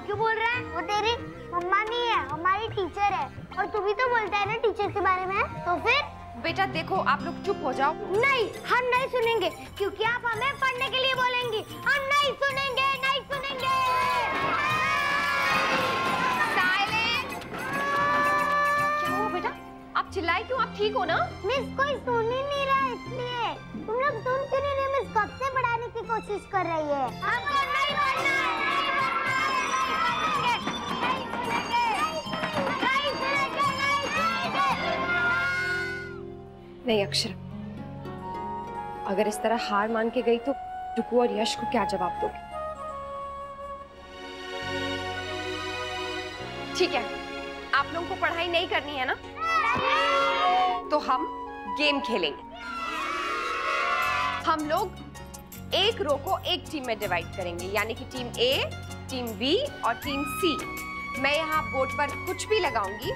क्यों बोल रहा है? वो तेरी मम्मा नहीं है, हमारी टीचर है। और तू भी तो बोलता है ना टीचर के बारे में। तो फिर? बेटा देखो, आप लोग चुप हो जाओ। नहीं, हम नहीं सुनेंगे, क्योंकि आप हमें पढ़ने के लिए बोलेंगी। हम नहीं सुनेंगे, नहीं सुनेंगे। साइलेंट। क्या हुआ बेटा? आप चिल्लाए क्यों? आप ठीक हो ना? मिस कोई सुन ही नहीं रहा इसलिए। तुम लोग सुन क्यों नहीं रहे? मिस कब से पढ़ाने की कोशिश कर रही है। आपको नहीं बोलना है, नहीं अक्षरा, अगर इस तरह हार मान के गई तो टुकू और यश को क्या जवाब दोगी? ठीक है, आप लोगों को पढ़ाई नहीं करनी है ना? तो हम गेम खेलेंगे। हम लोग एक रो को एक टीम में डिवाइड करेंगे, यानी कि टीम ए, टीम बी और टीम सी। मैं यहाँ बोर्ड पर कुछ भी लगाऊंगी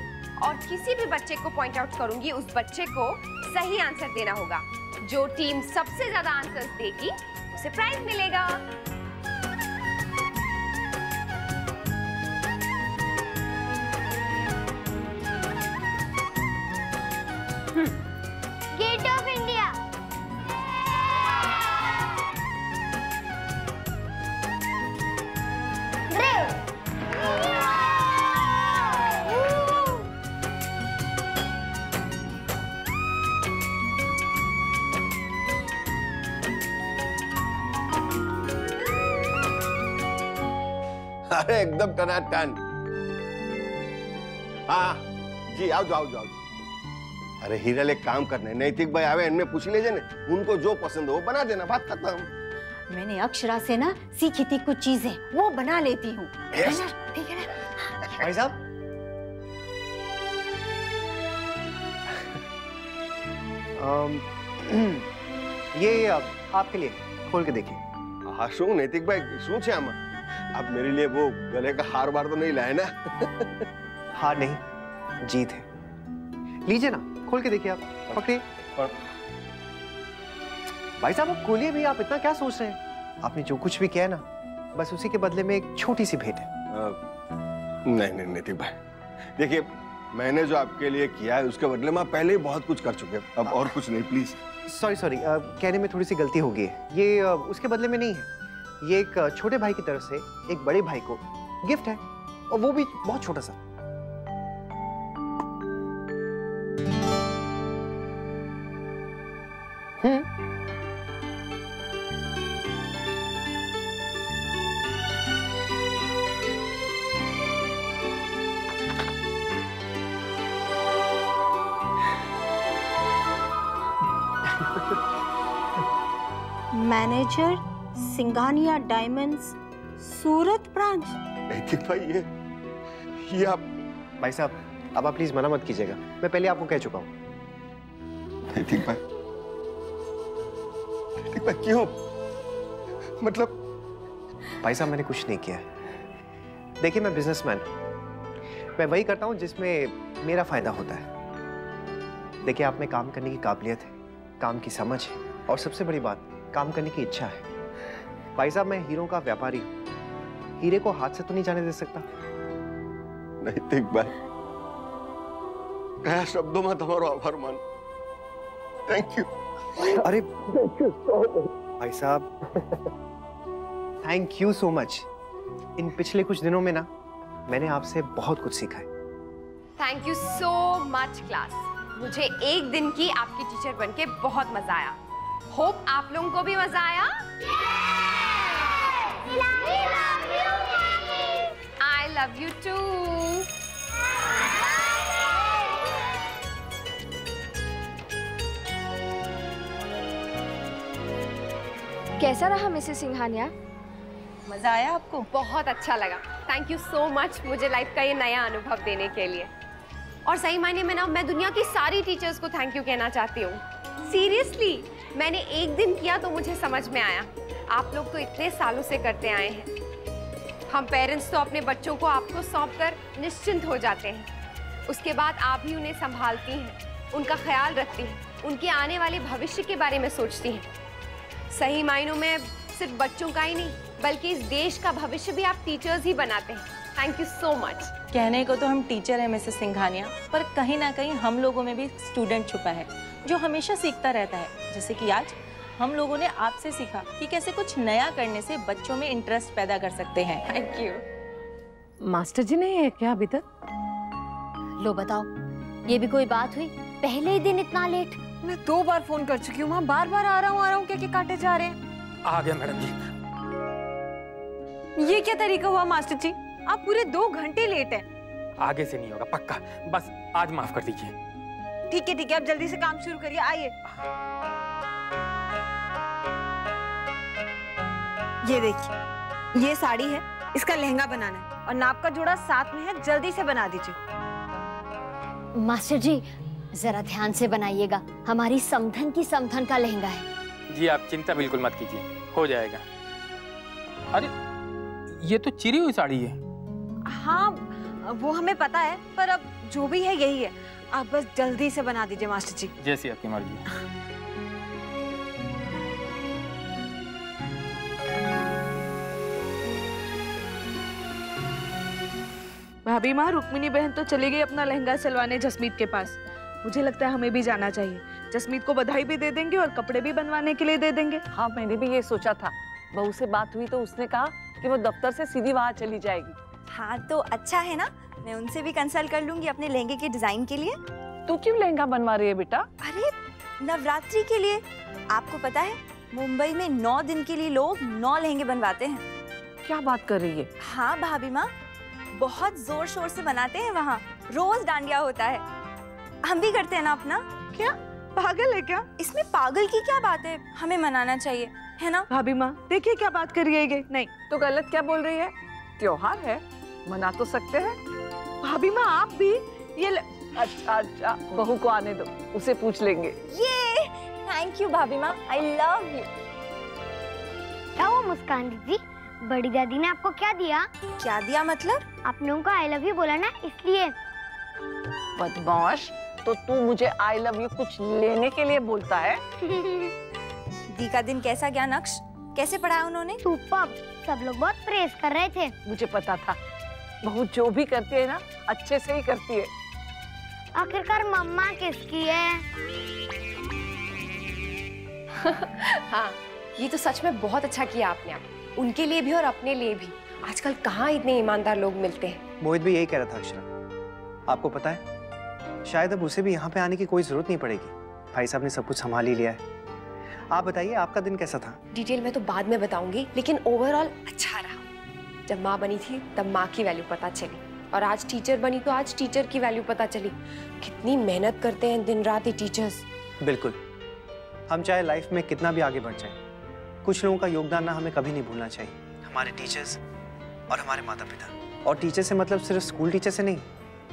और किसी भी बच्चे को पॉइंट आउट करूंगी। उस बच्चे को सही आंसर देना होगा। जो टीम सबसे ज्यादा आंसर्स देगी उसे प्राइज मिलेगा। Gate of India. अरे एकदम टनाटन। हाँ जी, आओ जाओ जाओ। अरे हीरल एक काम करने, नैतिक भाई आवे इनमें पूछ ले जाने, उनको जो पसंद हो वो बना देना, बात खत्म। मैंने अक्षरा से ना सीखी थी कुछ चीजें, वो बना लेती हूँ। ठीक है ना? भाई साहब, ये आपके लिए, खोल के देखिए। हाँ शू नैतिक भाई, शू छे आमा? आप मेरे लिए वो गले का हार बार तो नहीं लाए ना? हार नहीं, जीत है। लीजिए ना, खोल के देखिए, आप पकड़िए। भाई साहब आप खोलिए भी, आप इतना क्या सोच रहे हैं? आपने जो कुछ भी किया ना, बस उसी के बदले में एक छोटी सी भेंट है। नहीं नहीं नैतिक भाई, देखिए मैंने जो आपके लिए किया है उसके बदले में पहले ही बहुत कुछ कर चुके हैं, अब और कुछ नहीं प्लीज। सॉरी, कहने में थोड़ी सी गलती हो गई है। ये उसके बदले में नहीं है, ये एक छोटे भाई की तरफ से एक बड़े भाई को गिफ्ट है, और वो भी बहुत छोटा सा। मैनेजर सिंघानिया डायमंड्स सूरत ब्रांच। नैतिक भाई ये आप। भाई साहब अब आप प्लीज मना मत कीजिएगा, मैं पहले आपको कह चुका हूँ। नैतिक भाई क्यों? मतलब? भाई साहब मैंने कुछ नहीं किया है। देखिए मैं बिजनेसमैन हूँ, मैं वही करता हूँ जिसमें मेरा फायदा होता है। देखिए आप में काम करने की काबिलियत है, काम की समझ है, और सबसे बड़ी बात काम करने की इच्छा है। भाई साहब मैं हीरो का व्यापारी हूँ, हीरे को हाथ से तो नहीं जाने दे सकता। नैतिक भाई कया शब्दों में तुम्हारो आभार मान। Thank you. अरे भाई साहब थैंक यू सो मच। इन पिछले कुछ दिनों में ना मैंने आपसे बहुत कुछ सीखा है। Thank you so much class. मुझे एक दिन की आपकी टीचर बनके बहुत मजा आया। होप आप लोगों को भी मजा आया। I love you too. कैसा रहा मिसेस सिंघानिया? मजा आया आपको? बहुत अच्छा लगा। थैंक यू सो मच मुझे लाइफ का ये नया अनुभव देने के लिए। और सही मायने में ना मैं दुनिया की सारी टीचर्स को थैंक यू कहना चाहती हूँ। सीरियसली मैंने एक दिन किया तो मुझे समझ में आया। आप लोग तो इतने सालों से करते आए हैं। हम पेरेंट्स तो अपने बच्चों को आपको सौंप कर निश्चिंत हो जाते हैं। उसके बाद आप ही उन्हें संभालती हैं, उनका ख्याल रखती हैं, उनके आने वाले भविष्य के बारे में सोचती हैं। सही मायनों में सिर्फ बच्चों का ही नहीं बल्कि इस देश का भविष्य भी आप टीचर्स ही बनाते हैं। Thank you so much. कहने को तो हम टीचर हैं मिसेस सिंघानिया, पर कहीं ना कहीं हम लोगों में भी स्टूडेंट छुपा है जो हमेशा सीखता रहता है। जैसे कि आज हम लोगों ने आपसे सीखा कि कैसे कुछ नया करने से बच्चों में इंटरेस्ट पैदा कर सकते हैं। Thank you. मास्टर जी नहीं है क्या अभी तक? लो बताओ, ये भी कोई बात हुई? पहले ही दिन इतना लेट। मैं 2 बार फोन कर चुकी हूँ, वहाँ बार-बार आ रहा हूँ क्या काटे जा रहे हैं। आ गया मैडम जी। ये क्या तरीका हुआ मास्टर जी? आप पूरे 2 घंटे लेट हैं। आगे से नहीं होगा पक्का, बस आज माफ कर दीजिए। ठीक है, आप जल्दी से काम शुरू करिए। आइए। ये देखिए, ये साड़ी है, इसका लहंगा बनाना है और नाप का जोड़ा साथ में है, जल्दी से बना दीजिए। मास्टर जी जरा ध्यान से बनाइएगा, हमारी समधन की समधन का लहंगा है। जी आप चिंता बिल्कुल मत कीजिए, हो जाएगा। अरे ये तो चिरी हुई साड़ी है। हाँ वो हमें पता है, पर अब जो भी है यही है। आप बस जल्दी से बना दीजिए मास्टर जी। जैसी आपकी मर्जी। भाभी माँ, रुक्मिनी बहन तो चली गई अपना लहंगा सिलवाने जसमीत के पास। मुझे लगता है हमें भी जाना चाहिए। जसमीत को बधाई भी दे देंगे और कपड़े भी बनवाने के लिए दे देंगे। हाँ मैंने भी ये सोचा था। बहू से बात हुई तो उसने कहा कि वो दफ्तर से सीधी वहाँ चली जाएगी। हाँ तो अच्छा है ना, मैं उनसे भी कंसल्ट कर लूंगी अपने लहंगे के डिजाइन के लिए। तू क्यों लहंगा बनवा रही है बेटा? अरे नवरात्रि के लिए। आपको पता है मुंबई में 9 दिन के लिए लोग 9 लहंगे बनवाते हैं। क्या बात कर रही है? हाँ भाभी माँ, बहुत जोर शोर से बनाते हैं वहाँ। रोज डांडिया होता है, हम भी करते हैं ना अपना। क्या पागल है क्या? इसमें पागल की क्या बात है, हमें मनाना चाहिए, है ना? भाभी माँ देखिए क्या बात कर रही है ये। नहीं तो गलत क्या बोल रही है? त्योहार है, मना तो सकते हैं। भाभी माँ आप भी ये अच्छा बहू को आने दो, उसे पूछ लेंगे। ये थैंक यू भाभी माँ, आई लव यू। क्या हुआ मुस्कान दीदी, बड़ी दादी ने आपको क्या दिया? क्या दिया मतलब? आपने उनको आई लव यू बोला ना, इसलिए। बदमाश, तो तू मुझे आई लव यू कुछ लेने के लिए बोलता है? दी का दिन कैसा गया नक्श? कैसे पढ़ाया उन्होंने? सुपर्ब, सब लोग बहुत प्रेज कर रहे थे। मुझे पता था, बहू जो भी करती है ना अच्छे से ही करती है। आखिरकार मम्मा किसकी है? हाँ ये तो सच में बहुत अच्छा किया आपने, उनके लिए भी और अपने लिए भी। आजकल कहाँ इतने ईमानदार लोग मिलते हैं। मोहित भी यही कह रहा था अक्षरा। आपको पता है शायद अब उसे भी यहाँ पे आने की कोई जरूरत नहीं पड़ेगी। भाई साहब ने सब कुछ संभाल ही लिया है। आप बताइए आपका दिन कैसा था? डिटेल में तो बाद में बताऊंगी, लेकिन ओवरऑल अच्छा रहा। जब माँ बनी थी तब माँ की वैल्यू पता चली, और आज टीचर बनी तो आज टीचर की वैल्यू पता चली। कितनी मेहनत करते हैं दिन रात ये टीचर्स। बिल्कुल, हम चाहे लाइफ में कितना भी आगे बढ़ जाए, कुछ लोगों का योगदान ना हमें कभी नहीं भूलना चाहिए। हमारे टीचर्स और हमारे माता पिता। और टीचर से मतलब सिर्फ स्कूल टीचर से नहीं,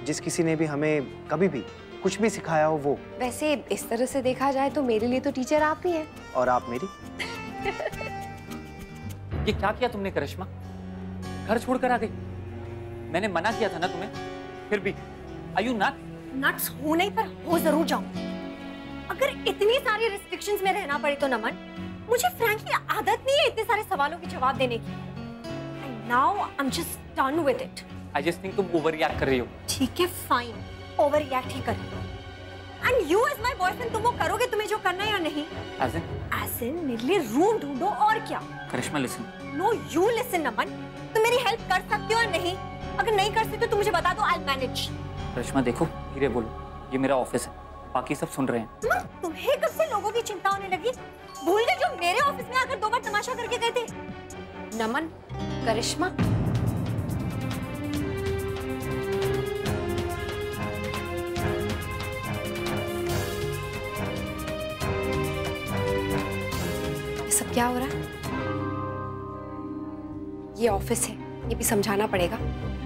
जिस किसी ने भी हमें कभी भी कुछ भी सिखाया हो वो। वैसे इस तरह से देखा जाए तो मेरे लिए तो टीचर आप ही हैं। और आप मेरी। ये क्या किया तुमने करिश्मा? घर छोड़कर आ गई। मैंने मना किया था ना तुम्हें, फिर भी आर यू नट? नट्स हो नहीं पर हो जरूर जाऊं। अगर इतनी सारी रिस्ट्रिक्शंस में रहना पड़े तो नमन, मुझे फ्रैंकली आदत नहीं है इतने सारे सवालों के जवाब देने की। And now I am just done with it. I just think तुम ओवर रिएक्ट कर रही हो। ठीक है फाइन, ओवर रिएक्ट ही कर। And you as my boyfriend, तुम वो करोगे तुम्हें जो करना है या नहीं? एज इन मेरे लिए रूम ढूंढो और क्या। करिश्मा लिसन। नो यू लिसन नमन, तुम मेरी हेल्प कर सकते हो या नहीं? अगर नहीं कर सकते तो मुझे बता दो, आई मैनेज। करिश्मा देखो, धीरे बोलो, ये मेरा ऑफिस है, बाकी सब सुन रहे हैं। तुम्हें कब से लोगों की चिंता होने लगी? भूल गए जो मेरे ऑफिस में आकर 2 बार तमाशा करके गए थे? नमन, करिश्मा, ये सब क्या हो रहा है? ये ऑफिस है, ये भी समझाना पड़ेगा।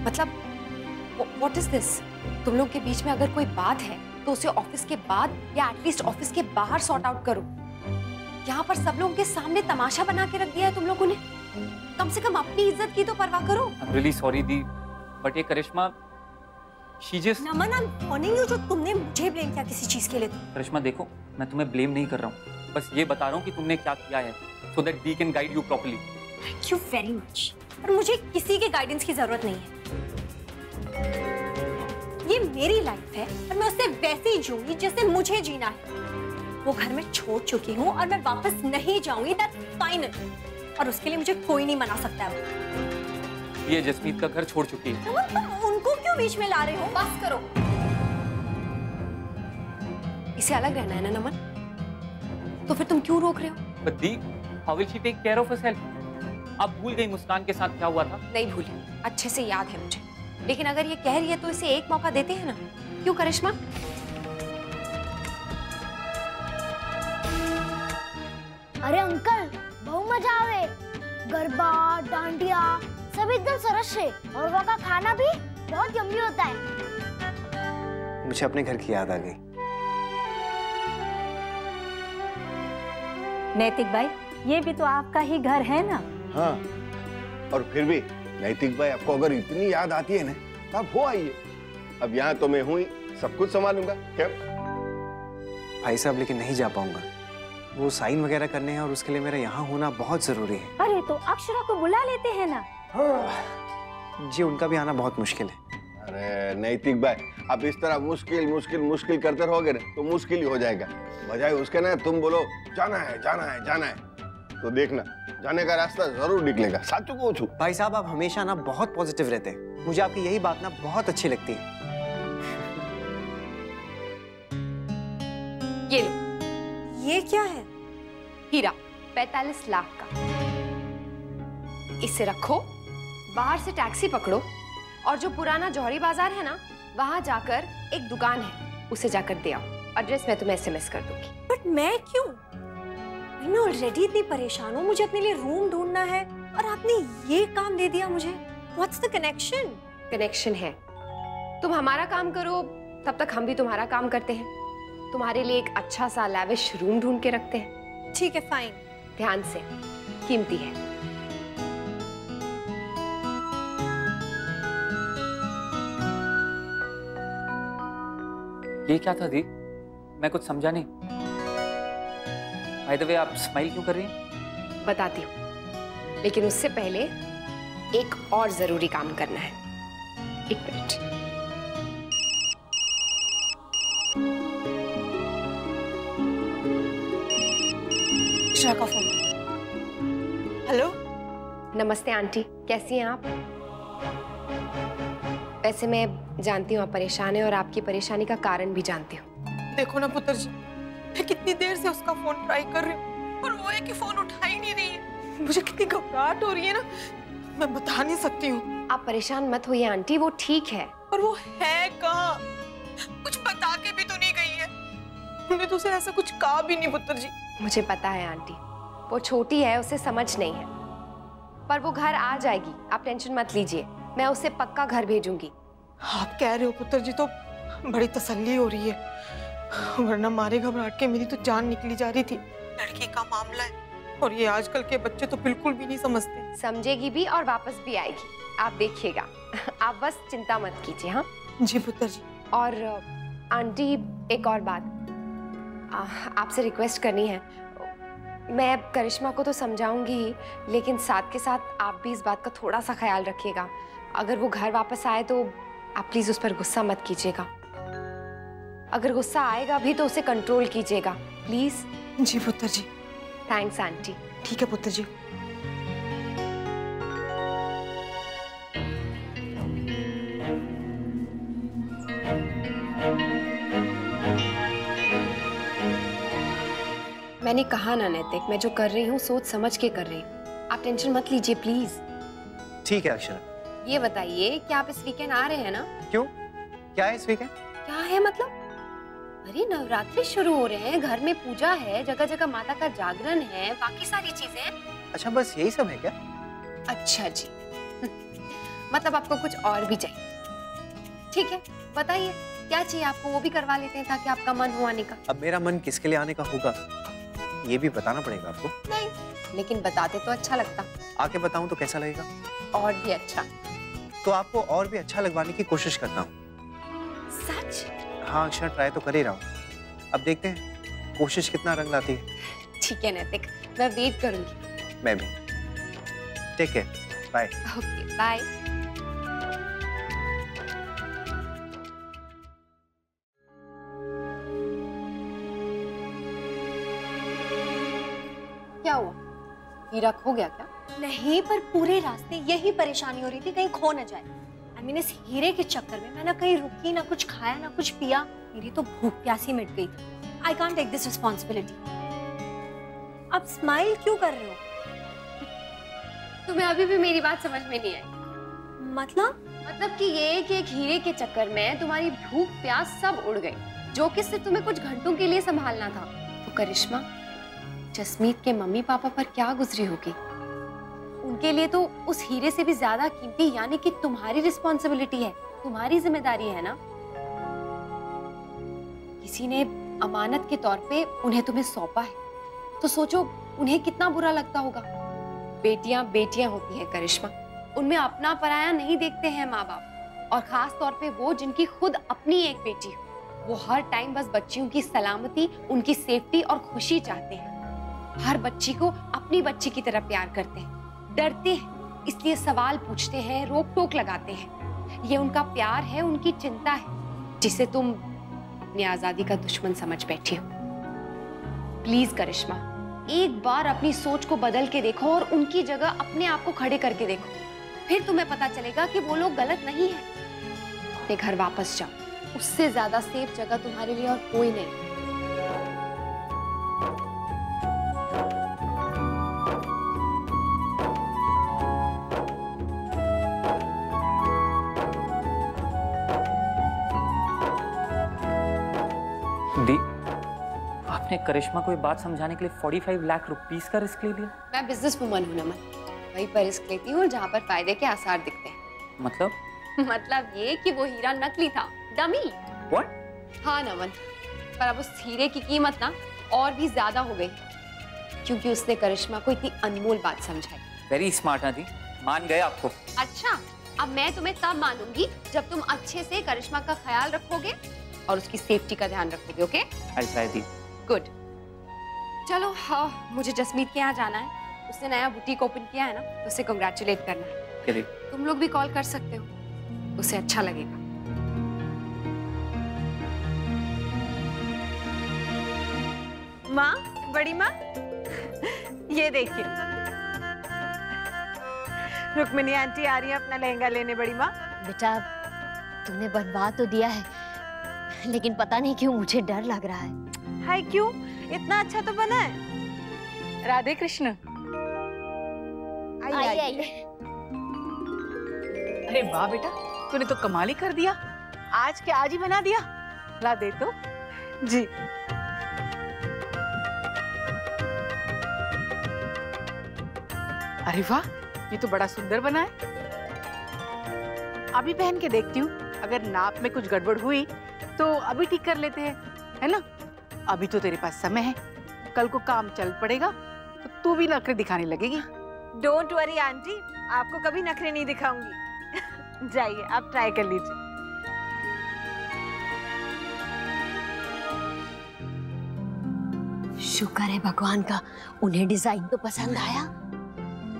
मतलब व्हाट इज दिस? तुम लोग के बीच में अगर कोई बात है तो उसे ऑफिस के बाद या एटलीस्ट ऑफिस के बाहर सॉर्ट आउट करो। यहाँ पर सब लोगों के सामने तमाशा बना के रख दिया है तुम लोगों ने। कम से कम अपनी इज्जत की तो परवाह करो। I'm really sorry the, but ये करिश्मा, she just... Naman, I'm warning you, जो तुमने मुझे ब्लेम किया किसी चीज के लिए। करिश्मा देखो, मैं तुम्हें ब्लेम नहीं कर रहा हूँ, बस ये बता रहा हूँ कि तुमने क्या किया है, so that we can guide you properly. Thank you very much। पर मुझे किसी के गाइडेंस की जरूरत नहीं है। ये मेरी लाइफ है और मैं उससे वैसे ही जीऊंगी जैसे मुझे जीना है। वो घर में छोड़ चुकी हूँ और मैं वापस नहीं जाऊंगी, दैट्स फाइनल। और उसके लिए मुझे कोई नहीं मना सकता है। ये जसमीत का घर छोड़ चुकी है। नमन, तुम उनको क्यों बीच में ला रहे हो? बस करो। इसे अलग रहना है ना नमन, तो फिर तुम क्यों रोक रहे हो? But Dee, how will she take care of herself? आप भूल गई मुस्कान के साथ क्या हुआ था? नहीं भूली, अच्छे से याद है मुझे। लेकिन अगर ये कह रही है तो इसे एक मौका देते हैं ना, क्यों करिश्मा? अरे अंकल, बहुत मजा आवे। गरबा, डांडिया सब एकदम सरस है और वहाँ का खाना भी बहुत यम्मी होता है। मुझे अपने घर की याद आ गई। नैतिक भाई, ये भी तो आपका ही घर है ना? हाँ, और फिर भी नैतिक भाई, आपको अगर इतनी याद आती है ना तो आप हो आइए। अब यहाँ तो मैं हूँ ही, सब कुछ संभालूंगा। क्या भाई साहब, लेकिन नहीं जा पाऊंगा। वो साइन वगैरह करने हैं और उसके लिए मेरा यहाँ होना बहुत जरूरी है। अरे तो अक्षरा को बुला लेते हैं ना। जी, उनका भी आना बहुत मुश्किल है। अरे नैतिक भाई, आप इस तरह मुश्किल मुश्किल मुश्किल करते रहोगे ना तो मुश्किल ही हो जाएगा। बजाय उसके ना तुम बोलो जाना है जाना है जाना है, तो देखना जाने का रास्ता जरूर निकलेगा। साचू को छू। भाई साहब, आप हमेशा ना बहुत पॉजिटिव रहते हैं। मुझे आपकी यही बात ना बहुत अच्छी लगती है। ये लो। ये क्या है? हीरा, 45 लाख का। इसे रखो, बाहर से टैक्सी पकड़ो और जो पुराना जौहरी बाजार है ना, वहां जाकर एक दुकान है, उसे जाकर दे आओ। एड्रेस मैं तुम्हें SMS कर दूंगी। बट मैं क्यों? मैं ऑलरेडी इतनी परेशान हूँ, मुझे अपने लिए रूम ढूंढना है और आपने ये काम दे दिया मुझे। What's the connection? कनेक्शन है। तुम हमारा काम करो, तब तक हम भी तुम्हारा काम करते हैं। तुम्हारे लिए एक अच्छा सा लैविश रूम ढूंढ के रखते हैं। ठीक है, फाइन। ध्यान से, कीमती है। ये क्या था दी? मैं कुछ समझा नहीं। बाय द वे, आप स्माइल क्यों कर रही हैं? बताती हूँ, लेकिन उससे पहले एक और जरूरी काम करना है। एक मिनट। अक्षरा का फोन। हेलो। नमस्ते आंटी, कैसी हैं आप? वैसे मैं जानती हूँ आप परेशान हैं और आपकी परेशानी का कारण भी जानती हूँ। देखो ना पुत्र जी, मैं कितनी देर से उसका फोन ट्राई कर रही हूँ और वो है कि फोन उठा ही नहीं रही है। मुझे कितनी घबराहट हो रही है ना, मैं बता नहीं सकती हूँ। आप परेशान मत होइए आंटी, वो ठीक है। और वो है कहाँ? कुछ बता के भी तो नहीं गई है। मैंने तो उसे ऐसा कुछ कहा भी नहीं पुत्र जी। मुझे पता है आंटी, वो छोटी है, उसे समझ नहीं है, पर वो घर आ जाएगी। आप टेंशन मत लीजिए, मैं उसे पक्का घर भेजूंगी। आप कह रहे हो पुत्र जी तो बड़ी तसल्ली हो रही है, वरना मारे घबराहट के मेरी तो जान निकली जा रही थी। लड़की का मामला है और ये आजकल के बच्चे तो बिल्कुल भी नहीं समझते। समझेगी भी और वापस भी आएगी, आप देखिएगा। आप बस चिंता मत कीजिए। हाँ जी पुत्र जी। और आंटी, एक और बात आपसे रिक्वेस्ट करनी है। मैं करिश्मा को तो समझाऊंगी ही, लेकिन साथ के साथ आप भी इस बात का थोड़ा सा ख्याल रखिएगा। अगर वो घर वापस आए तो आप प्लीज उस पर गुस्सा मत कीजिएगा। अगर गुस्सा आएगा भी तो उसे कंट्रोल कीजिएगा, प्लीज। जी पुत्र जी। Thanks aunty. ठीक है पुत्र जी। मैंने कहा ना नैतिक, मैं जो कर रही हूँ सोच समझ के कर रही हूँ। आप टेंशन मत लीजिए प्लीज। ठीक है अक्षरा। ये बताइए कि आप इस वीकेंड आ रहे हैं ना? क्यों, क्या है इस वीकेंड? क्या है मतलब? अरे नवरात्रि शुरू हो रहे हैं, घर में पूजा है, जगह जगह माता का जागरण है, बाकी सारी चीजें। अच्छा, बस यही सब है क्या? अच्छा जी। मतलब आपको कुछ और भी चाहिए? ठीक है, बताइए क्या चाहिए आपको, वो भी करवा लेते हैं ताकि आपका मन हो आने का। अब मेरा मन किसके लिए आने का होगा ये भी बताना पड़ेगा आपको। नहीं, लेकिन बताते तो अच्छा लगता। आके बताऊं तो कैसा लगेगा? और भी अच्छा। तो आपको और भी अच्छा लगवाने की कोशिश करता हूँ। सच? हाँ अक्षर, ट्राई तो कर ही रहा हूँ। अब देखते हैं कोशिश कितना रंग लाती है। ठीक है नैतिक, मैं वेट करूंगी। मैं भी। Take care, bye. Okay bye. हीरा खो गया क्या? नहीं, पर पूरे रास्ते यही परेशानी हो रही थी कहीं खो न जाए। आई मीन इस हीरे के चक्कर में मैं ना कहीं रुकी, ना कुछ खाया, ना कुछ पिया। मेरी तो भूख प्यासी मिट गई। I can't take this responsibility. आप स्माइल क्यों कर रहे हो? तुम्हें अभी भी मेरी बात समझ में नहीं आई? मतलब कि ये कि एक हीरे के चक्कर में तुम्हारी भूख प्यास सब उड़ गई, जो कि सिर्फ तुम्हें कुछ घंटों के लिए संभालना था। तो करिश्मा, जसमीत के मम्मी पापा पर क्या गुजरी होगी? उनके लिए तो उस हीरे से भी ज्यादा कीमती यानी कि तुम्हारी रिस्पॉन्सिबिलिटी है, तुम्हारी जिम्मेदारी है ना। किसी ने अमानत के तौर पे उन्हें तुम्हें सौंपा है, तो सोचो उन्हें कितना बुरा लगता होगा। बेटियां बेटियां होती हैं करिश्मा, उनमें अपना पराया नहीं देखते हैं माँ बाप, और खास तौर पे वो जिनकी खुद अपनी एक बेटी हो। वो हर टाइम बस बच्चियों की सलामती, उनकी सेफ्टी और खुशी चाहते हैं। हर बच्ची को अपनी बच्ची की तरह प्यार करते हैं, डरते हैं इसलिए सवाल पूछते हैं, रोक टोक लगाते हैं। ये उनका प्यार है, उनकी चिंता है, जिसे तुम अपनी आजादी का दुश्मन समझ बैठी हो। प्लीज करिश्मा, एक बार अपनी सोच को बदल के देखो और उनकी जगह अपने आप को खड़े करके देखो, फिर तुम्हें पता चलेगा कि वो लोग गलत नहीं है। अपने घर वापस जाओ, उससे ज्यादा सेफ जगह तुम्हारे लिए और कोई नहीं। दी, आपने करिश्मा को ये बात समझाने के लिए 45 लाख रुपीस का रिस्क ले लिया? मैं बिजनेस वुमन हूँ नमन, वहीं पर रिस्क लेती हूँ जहाँ पर फायदे के आसार दिखते हैं। मतलब? मतलब ये कि वो हीरा नकली था, डमी। What? हाँ नमन, पर अब उस हीरे की कीमत ना और भी ज्यादा हो गई, क्योंकि उसने करिश्मा को इतनी अनमोल बात समझाई। वेरी स्मार्ट आदि, मान गए आपको। अच्छा, अब मैं तुम्हें तब मानूंगी जब तुम अच्छे से करिश्मा का ख्याल रखोगे और उसकी सेफ्टी का ध्यान रखोगे। ओके? I'll try दी। गुड। चलो हाँ, मुझे जसमीत के यहाँ जाना है, उसने नया बुटीक ओपन किया है ना, तो उसे कांग्रेचुलेट करना है। तुम लोग भी कॉल कर सकते हो, उसे अच्छा लगेगा। माँ, बड़ी माँ, ये देखिए रुक्मिनी आंटी आ रही है अपना लहंगा लेने। बड़ी माँ, बेटा तूने बनवा तो दिया है, लेकिन पता नहीं क्यों मुझे डर लग रहा है। हाय, क्यों? इतना अच्छा तो बना है। राधे कृष्ण। आइए। अरे वाह बेटा, तूने तो कमाल ही कर दिया। आज के आज ही बना दिया। ला दे तो। जी। अरे वाह, ये तो बड़ा सुंदर बना है। अभी पहन के देखती हूँ, अगर नाप में कुछ गड़बड़ हुई तो अभी ठीक कर लेते हैं, है ना? अभी तो तेरे पास समय है, कल को काम चल पड़ेगा तो तू भी नखरे दिखाने लगेगी। डोंट वरी आंटी, आपको कभी नखरे नहीं दिखाऊंगी। जाइए, आप ट्राई कर लीजिए। शुक्र है भगवान का, उन्हें डिजाइन तो पसंद आया।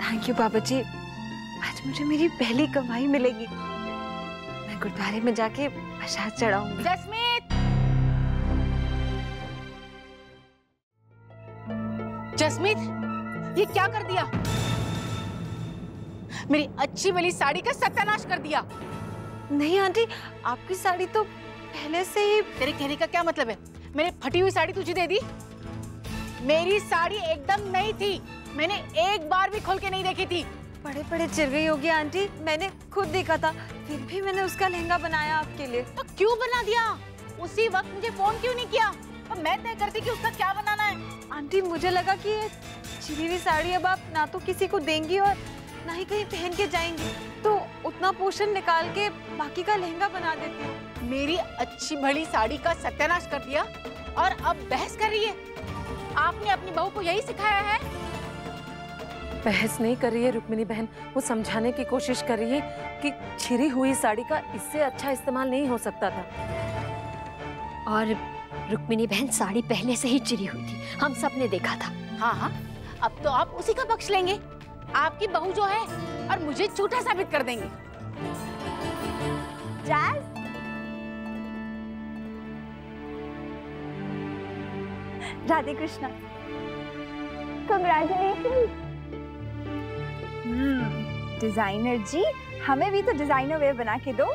थैंक यू पापा जी, आज मुझे मेरी पहली कमाई मिलेगी। मैं गुरुद्वारे में जाके प्रसाद चढ़ाऊंगी। जसमीत, जसमीत, ये क्या कर दिया? मेरी अच्छी वाली साड़ी का सत्यानाश कर दिया। नहीं आंटी, आपकी साड़ी तो पहले से ही। तेरे कहने का क्या मतलब है? मैंने फटी हुई साड़ी तुझे दे दी? मेरी साड़ी एकदम नई थी, मैंने एक बार भी खोल के नहीं देखी थी। बड़े बड़े चिर गई होगी आंटी, मैंने खुद देखा था, फिर भी मैंने उसका लहंगा बनाया आपके लिए। तो क्यों बना दिया? उसी वक्त मुझे फोन क्यों नहीं किया? तो मैं तय करती कि उसका क्या बनाना है। आंटी, मुझे लगा कि ये छिली हुई साड़ी अब आप ना तो किसी को देंगी और ना ही कहीं पहन के जाएंगी, तो उतना पोर्शन निकाल के बाकी का लहंगा बना देती हूँ। मेरी अच्छी भली साड़ी का सत्यानाश कर दिया और अब बहस कर रही है। आपने अपनी बहू को यही सिखाया है? बहस नहीं कर रही है रुक्मिनी बहन, वो समझाने की कोशिश कर रही है कि छिरी हुई साड़ी का इससे अच्छा इस्तेमाल नहीं हो सकता था। और रुक्मिनी बहन, साड़ी पहले से ही चिरी हुई थी, हम सब ने देखा था। हाँ हाँ, अब तो आप उसी का पक्ष लेंगे। आपकी बहू जो है और मुझे झूठा साबित कर देंगे। जैज, राधे कृष्णा, कांग्रेचुलेशन। डिजाइनर जी, हमें भी तो डिजाइनर वेयर बना के दो।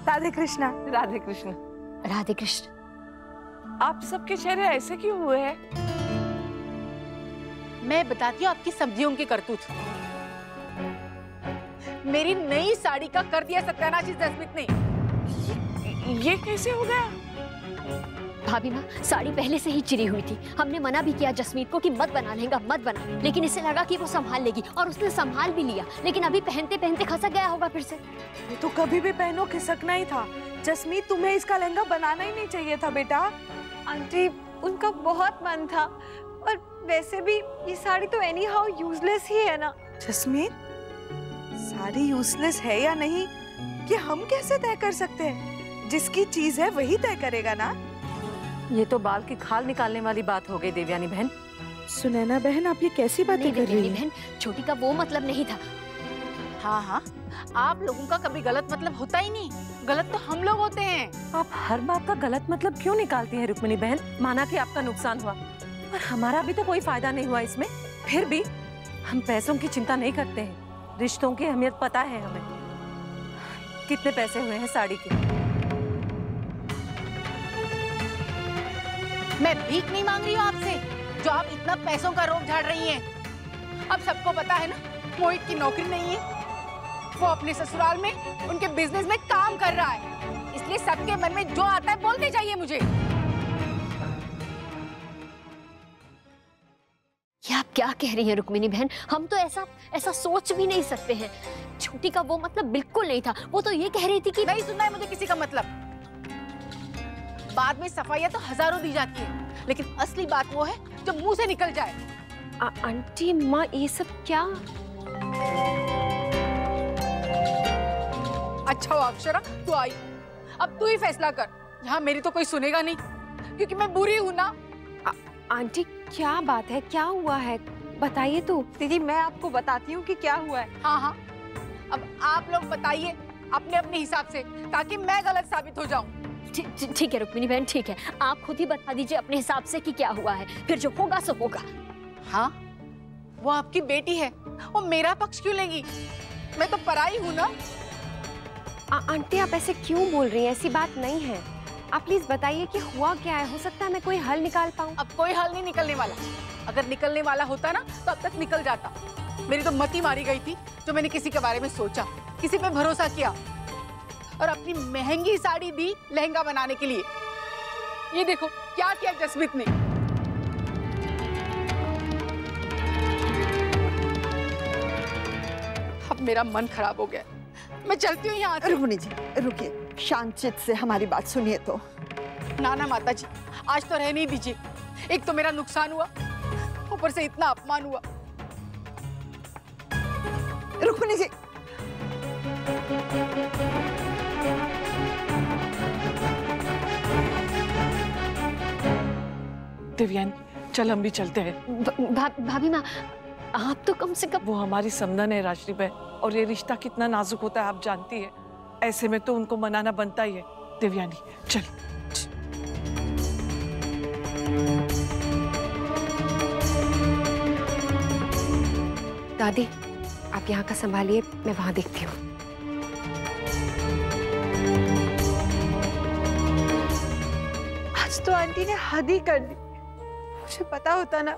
राधे कृष्णा। राधे कृष्ण। राधे कृष्ण। आप सबके चेहरे ऐसे क्यों हुए हैं? मैं बताती हूँ आपकी सब्जियों की करतूत। मेरी नई साड़ी का कर दिया सत्यानाश इस जसमीत ने। ये कैसे हो गया? भाभी माँ, साड़ी पहले से ही चिरी हुई थी। हमने मना भी किया जसमीत को कि मत बना लहंगा, मत बना, लेकिन इसे लगा कि वो संभाल लेगी और उसने संभाल भी लिया। लेकिन अभी पहनते पहनते खसक गया होगा फिर से। ये तो कभी भी पहनो खिसकना ही था। जसमीत, तुम्हें इसका लहंगा बनाना ही नहीं चाहिए था बेटा। आंटी, उनका बहुत मन था, और वैसे भी ये साड़ी तो एनी हाउ यूजलेस ही है ना। जसमीत, साड़ी यूजलेस है या नहीं ये हम कैसे तय कर सकते हैं? जिसकी चीज है वही तय करेगा ना। ये तो बाल की खाल निकालने वाली बात हो गई देवयानी बहन। सुनैना बहन, आप ये कैसी बातें कर रही हैं? बहन, छोटी का वो मतलब नहीं था। हाँ हाँ, आप लोगों का कभी गलत मतलब होता ही नहीं। गलत तो हम लोग होते हैं। आप हर बात का गलत मतलब क्यों निकालती हैं रुक्मिणी बहन? माना कि आपका नुकसान हुआ, पर हमारा भी तो कोई फायदा नहीं हुआ इसमें। फिर भी हम पैसों की चिंता नहीं करते हैं। रिश्तों की अहमियत पता है हमें। कितने पैसे हुए हैं साड़ी के? मैं भीख नहीं मांग रही हूँ आपसे, जो आप इतना पैसों का रोब झाड़ रही हैं। अब सबको पता है ना, मोहित की नौकरी नहीं है। वो अपने ससुराल में उनके बिजनेस में काम कर रहा है, इसलिए सबके मन में जो आता है बोलते जाइए मुझे। ये आप क्या कह रही हैं रुक्मिणी बहन? हम तो ऐसा सोच भी नहीं सकते हैं। छोटी का वो मतलब बिल्कुल नहीं था। वो तो ये कह रही थी कि नहीं सुनना है मुझे किसी का मतलब। बाद में सफाइयां तो हजारों दी जाती है, लेकिन असली बात वो है जो मुंह से निकल जाए। आंटी माँ, ये सब क्या? अच्छा हुआ अक्षरा तू आई। अब तू ही फैसला कर। यहाँ मेरी तो कोई सुनेगा नहीं, क्योंकि मैं बुरी हूँ ना। आंटी क्या बात है, क्या हुआ है, बताइए तो। दीदी, मैं आपको बताती हूँ कि क्या हुआ है। हाँ हाँ, अब आप लोग बताइए अपने अपने हिसाब से, ताकि मैं गलत साबित हो जाऊं। ठीक है रुक्मिणी बहन, ठीक है, आप खुद ही बता दीजिए अपने हिसाब से कि क्या हुआ है, फिर जो होगा सो होगा। हाँ, वो आपकी बेटी है, वो मेरा पक्ष क्यों लेगी? मैं तो पराई हूँ ना। आंटी आप ऐसे क्यों बोल रही हैं? ऐसी बात नहीं है। आप प्लीज बताइए कि हुआ क्या है। हो सकता है मैं कोई हल निकाल पाऊँ। अब कोई हल नहीं निकलने वाला। अगर निकलने वाला होता ना तो अब तक निकल जाता। मेरी तो मती मारी गई थी जो मैंने किसी के बारे में सोचा, किसी पे भरोसा किया और अपनी महंगी साड़ी दी लहंगा बनाने के लिए। ये देखो क्या किया जसमीत ने। अब मेरा मन खराब हो गया। मैं चलती हूँ यहाँ से। रुक्मिणी जी रुकिए, शांत चित्त से हमारी बात सुनिए तो। ना ना माता जी, आज तो रहने ही दीजिए। एक तो मेरा नुकसान हुआ, ऊपर से इतना अपमान हुआ। रुक्मिणी जी, देवयानी चल हम भी चलते हैं। भाभी माँ, आप तो कम से कम। वो हमारी समधन है राशि पे, और ये रिश्ता कितना नाजुक होता है आप जानती है। ऐसे में तो उनको मनाना बनता ही है। देवयानी चल। दादी आप यहाँ का संभालिए, मैं वहां देखती हूँ। आज तो आंटी ने हद ही कर दी। मुझे पता होता ना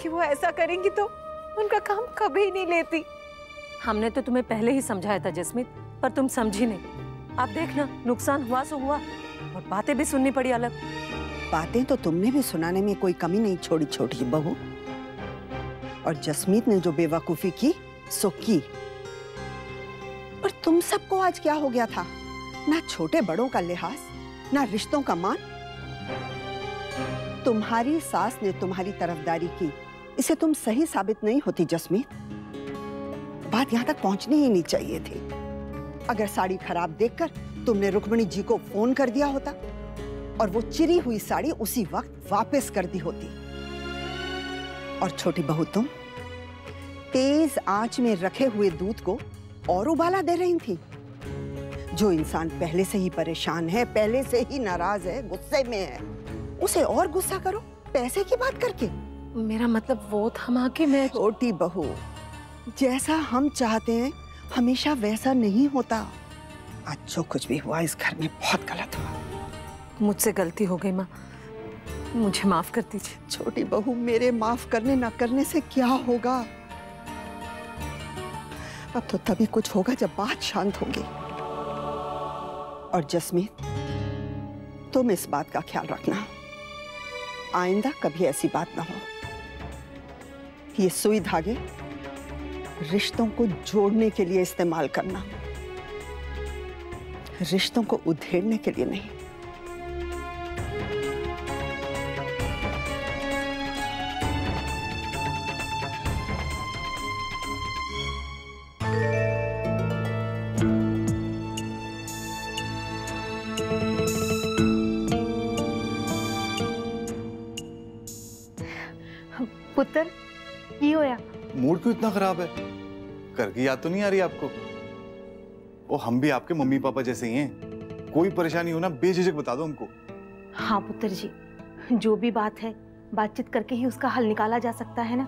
कि वो ऐसा करेंगी तो उनका काम कभी नहीं लेती। हमने तो तुम्हें पहले ही समझाया था जसमीत, पर तुम समझी नहीं। आप देखना, नुकसान हुआ सो हुआ, और बातें भी सुननी पड़ी अलग। बातें तो तुमने भी सुनाने में कोई कमी नहीं छोड़ी छोटी बहू। और जसमीत ने जो बेवकूफी की सो की। पर तुम सबको आज क्या हो गया था? ना छोटे बड़ों का लिहाज, ना रिश्तों का मान। तुम्हारी सास ने तुम्हारी तरफदारी की, इसे तुम सही साबित नहीं होती जसमीत। बात यहाँ तक पहुंचनी ही नहीं चाहिए थी। अगर साड़ी खराब देखकर तुमने रुक्मिणी जी को फोन कर दिया होता और वो चिरी हुई साड़ी उसी वक्त वापस कर दी होती। और छोटी बहू, तुम तेज आंच में रखे हुए दूध को और उबाला दे रही थी। जो इंसान पहले से ही परेशान है, पहले से ही नाराज है, गुस्से में है, उसे और गुस्सा करो पैसे की बात करके। मेरा मतलब वो था माँ कि मैं। छोटी बहू, जैसा हम चाहते हैं हमेशा वैसा नहीं होता। आज जो कुछ भी हुआ इस घर में बहुत गलत हुआ। मुझसे गलती हो गई माँ, मुझे माफ कर दीजिए। छोटी बहू, मेरे माफ करने ना करने से क्या होगा? अब तो तभी कुछ होगा जब बात शांत होगी। और जसमीत, तुम इस बात का ख्याल रखना, आइंदा कभी ऐसी बात ना हो। ये सुई धागे रिश्तों को जोड़ने के लिए इस्तेमाल करना, रिश्तों को उधेड़ने के लिए नहीं। पुत्र, की होया? मूड क्यों इतना खराब है? घर की याद तो नहीं आ रही आपको? ओ, हम भी आपके मम्मी पापा जैसे ही हैं। कोई परेशानी हो ना बेझिझक बता दो हमको। हाँ पुत्र जी, जो भी बात है बातचीत करके ही उसका हल निकाला जा सकता है ना।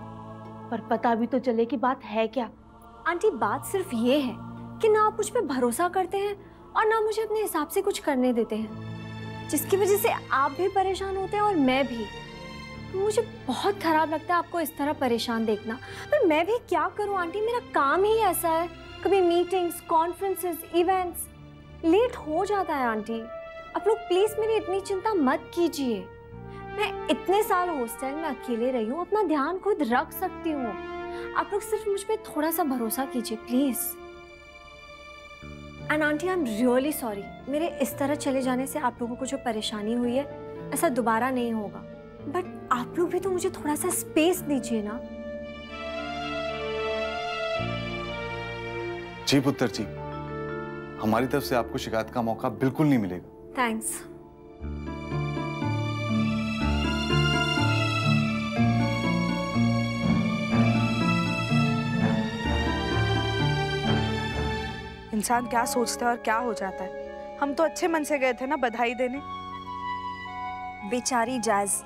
पर पता भी तो चले कि बात है क्या। आंटी, बात सिर्फ ये है कि ना आप मुझ पे भरोसा करते हैं और ना मुझे अपने हिसाब से कुछ करने देते हैं, जिसकी वजह से आप भी परेशान होते हैं और मैं भी। मुझे बहुत खराब लगता है आपको इस तरह परेशान देखना, पर मैं भी क्या करूं आंटी, मेरा काम ही ऐसा है। कभी मीटिंग्स, कॉन्फ्रेंसेस, इवेंट्स, लेट हो जाता है आंटी। आप लोग प्लीज मेरी इतनी चिंता मत कीजिए। मैं इतने साल हॉस्टल में अकेले रही हूँ, अपना ध्यान खुद रख सकती हूँ। आप लोग सिर्फ मुझ पे थोड़ा सा भरोसा कीजिए please. And aunty, I am really sorry, मेरे इस तरह चले जाने से आप लोगों को जो परेशानी हुई है, ऐसा दोबारा नहीं होगा। बट आप लोग भी तो मुझे थोड़ा सा स्पेस दीजिए ना। जी पुत्र जी, हमारी तरफ से आपको शिकायत का मौका बिल्कुल नहीं मिलेगा। थैंक्स। इंसान क्या सोचता है और क्या हो जाता है। हम तो अच्छे मन से गए थे ना बधाई देने। बेचारी जैज़,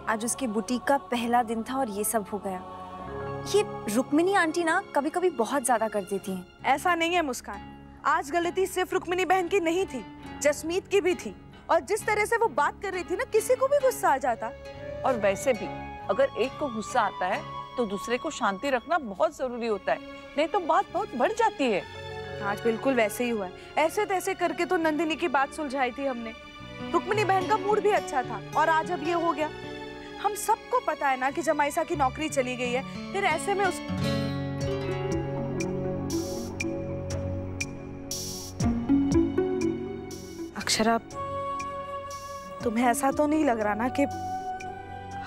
आज उसकी बुटीक का पहला दिन था और ये सब हो गया। ये रुक्मिनी आंटी ना कभी कभी बहुत ज्यादा कर देती हैं। ऐसा नहीं है मुस्कान, आज गलती सिर्फ रुक्मिनी बहन की नहीं थी, जसमीत की भी थी। और जिस तरह से वो बात कर रही थी ना, किसी को भी गुस्सा आ जाता। और वैसे भी अगर एक को गुस्सा आता है तो दूसरे को शांति रखना बहुत जरूरी होता है, नहीं तो बात बहुत बढ़ जाती है। आज बिल्कुल वैसे ही हुआ है। ऐसे तैसे करके तो नंदिनी की बात सुलझाई थी हमने। रुक्मिनी बहन का मूड भी अच्छा था और आज अब ये हो गया। हम सबको पता है ना कि जमाइसा की नौकरी चली गई है, फिर ऐसे में उस अक्षरा, तुम्हें ऐसा तो नहीं लग रहा ना कि